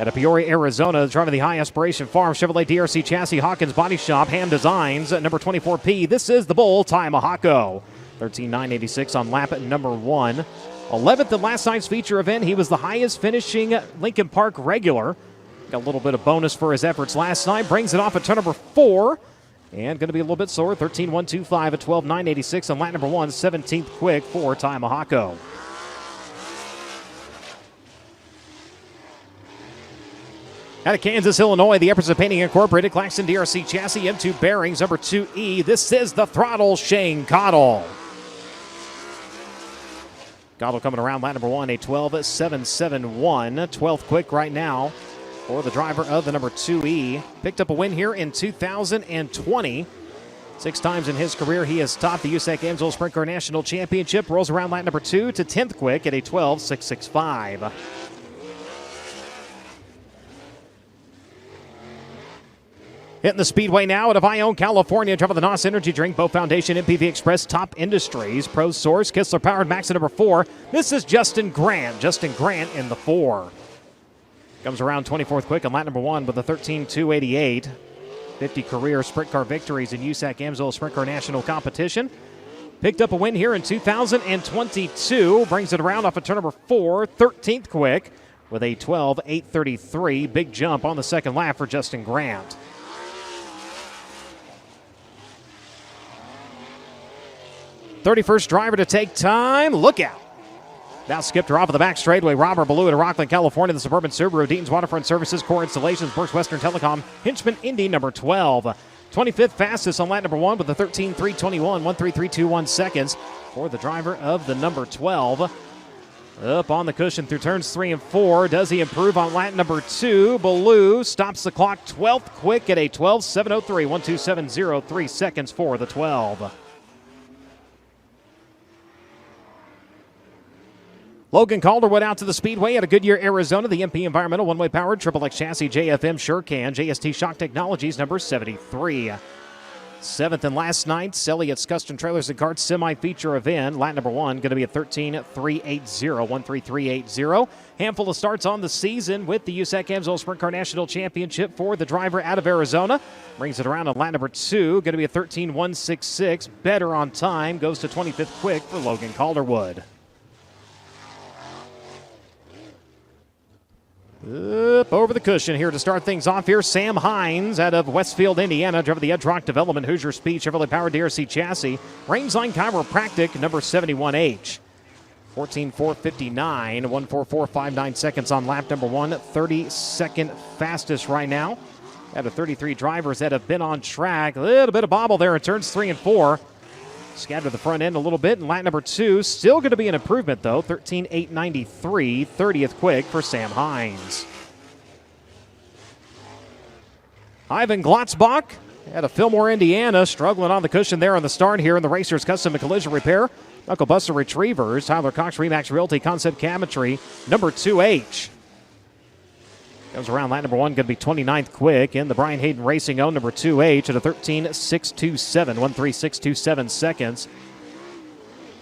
Out of Peoria, Arizona, the driver of the High Aspiration Farm, Chevrolet DRC Chassis, Hawkins Body Shop, Ham Designs, number 24P. This is the Bull, Ty Mahako. 13.986 on lap number 1. 11th in last night's feature event. He was the highest finishing Lincoln Park regular. Got a little bit of bonus for his efforts last night. Brings it off at turn number 4. And going to be a little bit slower, 13.125 at 12.986 on lap number 1, 17th quick for Ty Mahako. Out of Kansas, Illinois, the Efforts of Painting Incorporated, Claxton DRC Chassis, M2 Bearings, number 2E. This is the Throttle, Shane Cottle. Cottle coming around lap number 1, a 12.771, 12th quick right now for the driver of the number 2E. Picked up a win here in 2020. 6 times in his career, he has topped the USAC Amsoil Sprint Car National Championship. Rolls around lap number 2 to 10th quick at a 12.665. Hitting the Speedway now out of Ione, California. Driver the NOS Energy Drink, Bow Foundation, MPV Express, Top Industries, Pro Source, Kistler Powered, Max at number 4. This is Justin Grant. Justin Grant in the 4. Comes around 24th quick on lap number 1 with a 13.288. 50 career sprint car victories in USAC Amsoil Sprint Car National Competition. Picked up a win here in 2022. Brings it around off of turn number 4, 13th quick with a 12.833. Big jump on the second lap for Justin Grant. '31st driver to take time. Look out. Now skipped her off of the back straightaway. Robert Ballou at Rockland, California. The Suburban Subaru, Deaton's Waterfront Services, Core Installations, Burst Western Telecom, Hinchman Indy number 12. 25th fastest on lap number 1 with a 13.321, 1.3321 seconds for the driver of the number 12. Up on the cushion through turns 3 and 4. Does he improve on lap number 2? Ballou stops the clock 12th quick at a 12.703, 1.2703 seconds for the 12. Logan Calderwood out to the Speedway at a Goodyear, Arizona. The MP Environmental one-way powered XXX chassis JFM SureCan. JST Shock Technologies number 73. 7th and last night, Elliott's Custom Trailers and Carts semi-feature event. Lap number 1 going to be a 13.380, 1.3380. Handful of starts on the season with the USAC Amsoil Sprint Car National Championship for the driver out of Arizona. Brings it around on lap number 2. Going to be a 13.166. Better on time. Goes to 25th quick for Logan Calderwood. Up over the cushion here to start things off here. Sam Hines out of Westfield, Indiana, driver the Edge Rock Development, Hoosier Speed, Chevrolet Powered DRC chassis. Rangeline Chiropractic, number 71H. 14.459, 1.4459 seconds on lap number 1. 32nd fastest right now. Out of 33 drivers that have been on track. A little bit of bobble there in turns 3 and 4. Scatter the front end a little bit in lap number 2. Still going to be an improvement, though. 13.893, 30th quick for Sam Hines. Ivan Glotzbach out of Fillmore, Indiana, struggling on the cushion there on the start here in the Racers Custom and Collision Repair. Knuckle Buster Retrievers, Tyler Cox Remax Realty Concept Cabinetry, number 2H. Comes around lap number 1, going to be 29th quick in the Brian Hayden Racing owned number 2H at a 13.627, 1.3627 seconds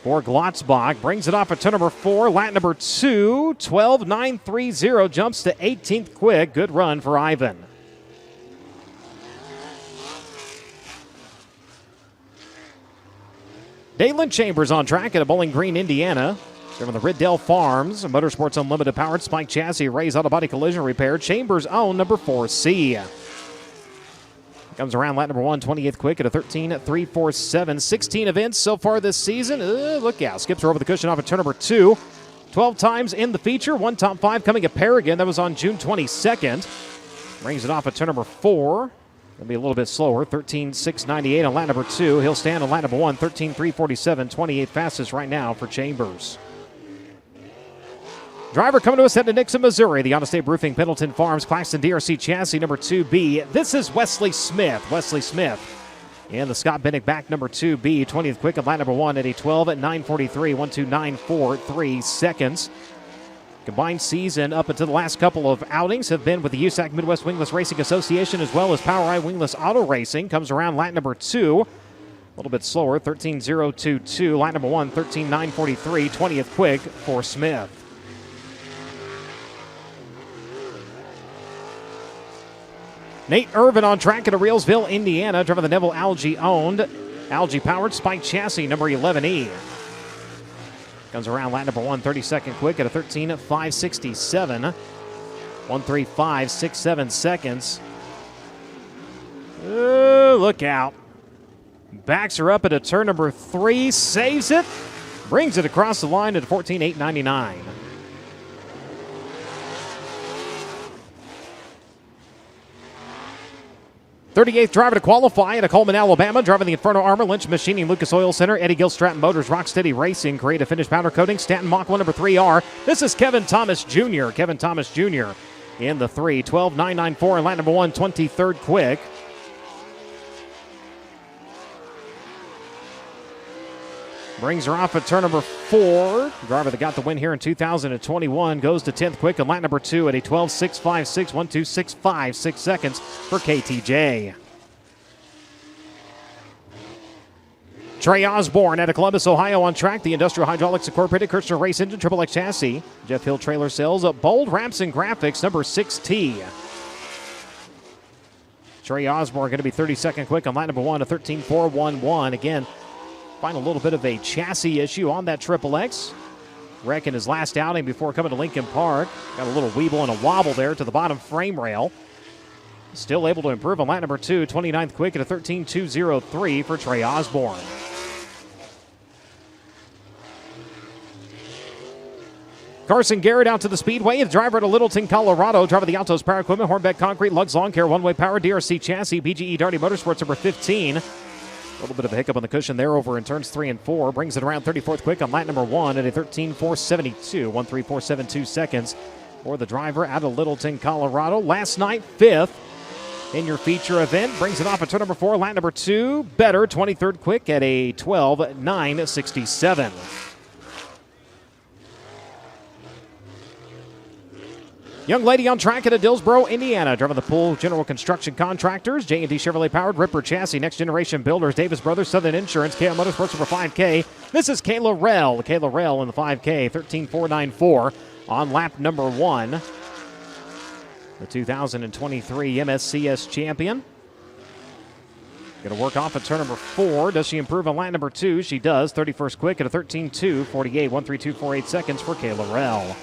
for Glotzbach. Brings it off at turn number 4, lap number 2, 12.930, jumps to 18th quick. Good run for Ivan. Dalen Chambers on track at Bowling Green, Indiana. From the Riddell Farms, Motorsports Unlimited Powered Spike Chassis, Ray's Auto Body Collision Repair, Chambers own number 4C. Comes around lap number 1, 28th quick at a 13.347. 16 events so far this season. Look out. Skips her over the cushion off at turn number 2. 12 times in the feature. 1 top 5 coming at Paragon. That was on June 22nd. Brings it off at turn number 4. It'll be a little bit slower. 13.698 on lap number 2. He'll stand on lap number 1. 13.347. 28th fastest right now for Chambers. Driver coming to us heading to Nixon, Missouri. The Out-of-State Roofing, Pendleton Farms, Claxton DRC chassis number 2B. This is Wesley Smith. Wesley Smith in the Scott Bennick back number 2B. 20th quick at lap number 1 at a 12.943, 1.2943 seconds. Combined season up until the last couple of outings have been with the USAC Midwest Wingless Racing Association as well as PowerEye Wingless Auto Racing. Comes around lap number 2. A little bit slower, 13.022. Lap number 1, 13.943. 20th quick for Smith. Nate Irvin on track at Reelsville, Indiana, driving the Neville Algae-owned, Algae-powered Spike chassis number 11E. Comes around lap number 1, 32nd quick at a 13.567, 1.3567 seconds. Look out. Backs her up at a turn number 3, saves it, brings it across the line at 14.899. 38th driver to qualify at Coleman, Alabama, driving the Inferno Armor, Lynch Machining, Lucas Oil Center, Eddie Gill Stratton Motors, Rocksteady Racing, Creative Finish Powder Coating, Stanton Mach 1 number 3R. This is Kevin Thomas Jr. Kevin Thomas Jr. in the 3, 12.994 and lap number 1, 23rd quick. Brings her off at turn number 4. Driver that got the win here in 2021 goes to 10th quick and lap number 2 at a 12.656, 1.2656 seconds for KTJ. Trey Osborne out of Columbus, Ohio on track. The Industrial Hydraulics Incorporated Kirchner Race Engine, Triple X chassis. Jeff Hill trailer sales. Bold Wraps and Graphics, number 6T. Trey Osborne going to be 32nd quick on lap number 1, a 13.411. Again, find a little bit of a chassis issue on that Triple X. Wreck in his last outing before coming to Lincoln Park. Got a little weeble and a wobble there to the bottom frame rail. Still able to improve on lap number 2, 29th quick at a 13.203 for Trey Osborne. Carson Garrett out to the speedway. The driver at Littleton, Colorado. Driver of the Altos Power Equipment, Hornbeck Concrete, Lugs Lawn Care, One Way Power, DRC Chassis, BGE Darty Motorsports, number 15. A little bit of a hiccup on the cushion there over in turns 3 and 4. Brings it around 34th quick on lap number 1 at a 13.472. 1.3472 seconds for the driver out of Littleton, Colorado. Last night, 5th in your feature event. Brings it off at turn number 4, lap number 2. Better, 23rd quick at a 12.967. Young lady on track at Dillsboro, Indiana. Driving the Pool General Construction Contractors, J&D Chevrolet Powered, Ripper Chassis, Next Generation Builders, Davis Brothers, Southern Insurance, KO Motorsports over 5K. This is Kayla Rell. Kayla Rell in the 5K, 13.494 on lap number 1. The 2023 MSCS champion. Going to work off at turn number 4. Does she improve on lap number 2? She does. 31st quick at a 13.248, 1.3248 seconds for Kayla Rell.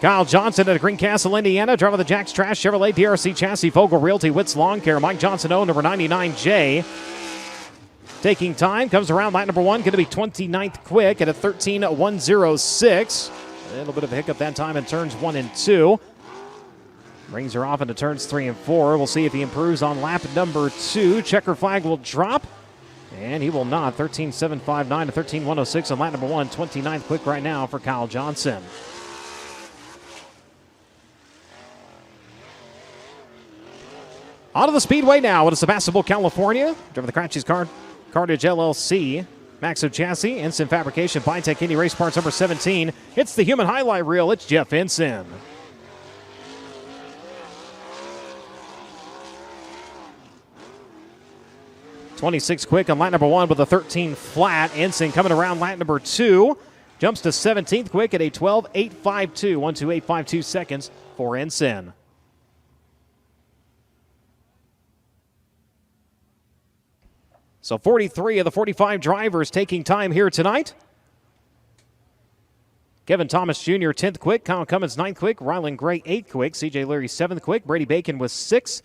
Kyle Johnson at Greencastle, Indiana. Driver of the Jack's Trash Chevrolet, DRC Chassis, Vogel Realty, Witz Lawn Care. Mike Johnson, number 99J. Taking time, comes around lap number 1, going to be 29th quick at a 13.106. A little bit of a hiccup that time in turns 1 and 2. Brings her off into turns 3 and 4. We'll see if he improves on lap number 2. Checker flag will drop, and he will not. 13.759 to 13.106 on lap number 1. 29th quick right now for Kyle Johnson. Out of the speedway now, it is Sebastopol, California. Driver the Cratchit's Cartage LLC, Maxo Chassis, Ensign Fabrication, Bitech Indy Race Parts, number 17. It's the human highlight reel. It's Jeff Ensign. .26 quick on lap number 1 with a 13 flat. Ensign coming around lap number 2. Jumps to 17th quick at a 12.852, 1.2852 seconds for Ensign. So 43 of the 45 drivers taking time here tonight. Kevin Thomas Jr. 10th quick. Kyle Cummins 9th quick. Rylan Gray 8th quick. CJ Leary 7th quick. Brady Bacon was 6th.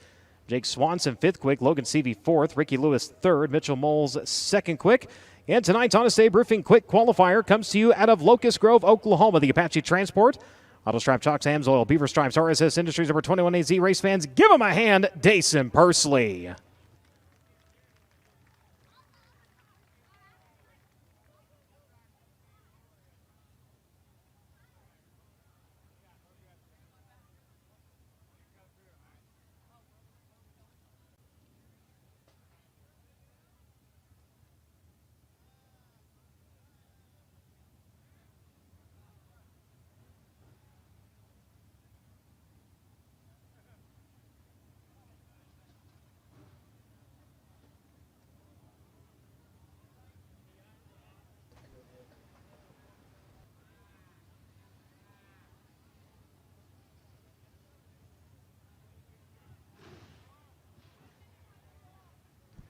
Jake Swanson 5th quick. Logan Seavey 4th. Ricky Lewis 3rd. Mitchell Moles 2nd quick. And tonight's Honest Abe Roofing Quick Qualifier comes to you out of Locust Grove, Oklahoma. The Apache Transport, Auto Stripe, Chalks, Hams Oil, Beaver Stripes, RSS Industries, number 21AZ. Race fans, give them a hand. Dason Pursley.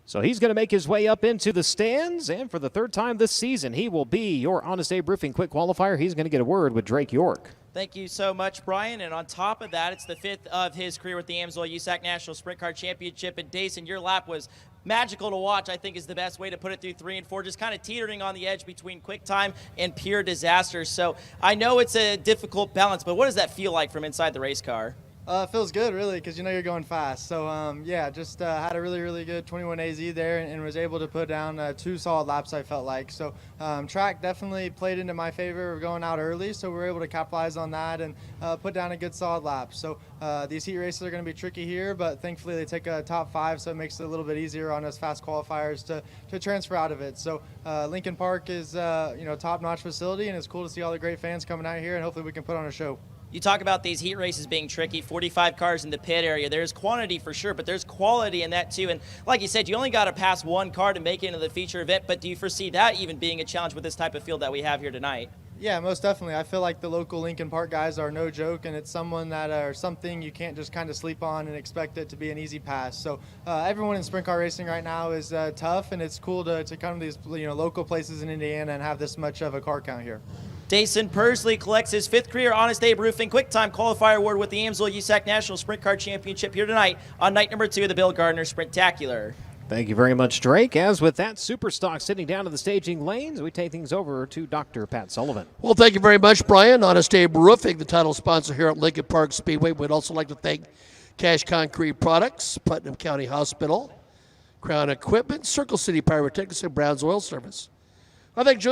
So he's going to make his way up into the stands, and for the 3rd time this season, he will be your Honest Abe Roofing Quick Qualifier. He's going to get a word with Drake York. Thank you so much, Brian. And on top of that, it's the 5th of his career with the AMSOIL USAC National Sprint Car Championship. And Dason, your lap was magical to watch, I think is the best way to put it, through 3 and 4, just kind of teetering on the edge between quick time and pure disaster. So I know it's a difficult balance, but what does that feel like from inside the race car? It feels good, really, because you know you're going fast. So, yeah, just had a really, really good 21 AZ there and was able to put down 2 solid laps, I felt like. So, track definitely played into my favor of going out early, so we were able to capitalize on that and put down a good solid lap. So, these heat races are going to be tricky here, but thankfully they take a top 5, so it makes it a little bit easier on us fast qualifiers to transfer out of it. So, Lincoln Park is, top-notch facility, and it's cool to see all the great fans coming out here, and hopefully we can put on a show. You talk about these heat races being tricky, 45 cars in the pit area. There's quantity for sure, but there's quality in that too. And like you said, you only got to pass one car to make it into the feature event, but do you foresee that even being a challenge with this type of field that we have here tonight? Yeah, most definitely. I feel like the local Lincoln Park guys are no joke, and it's someone that or something you can't just kind of sleep on and expect it to be an easy pass. So everyone in sprint car racing right now is tough, and it's cool to come to these local places in Indiana and have this much of a car count here. Jason Persley collects his 5th career Honest Abe Roofing QuickTime Qualifier Award with the Amsoil USAC National Sprint Car Championship here tonight on night number 2 of the Bill Gardner Sprintacular. Thank you very much, Drake. As with that, Superstock sitting down in the staging lanes, we take things over to Dr. Pat Sullivan. Well, thank you very much, Brian. Honest Abe Roofing, the title sponsor here at Lincoln Park Speedway. We'd also like to thank Cash Concrete Products, Putnam County Hospital, Crown Equipment, Circle City Pyrotechnics, and Brown's Oil Service. I thank Joseph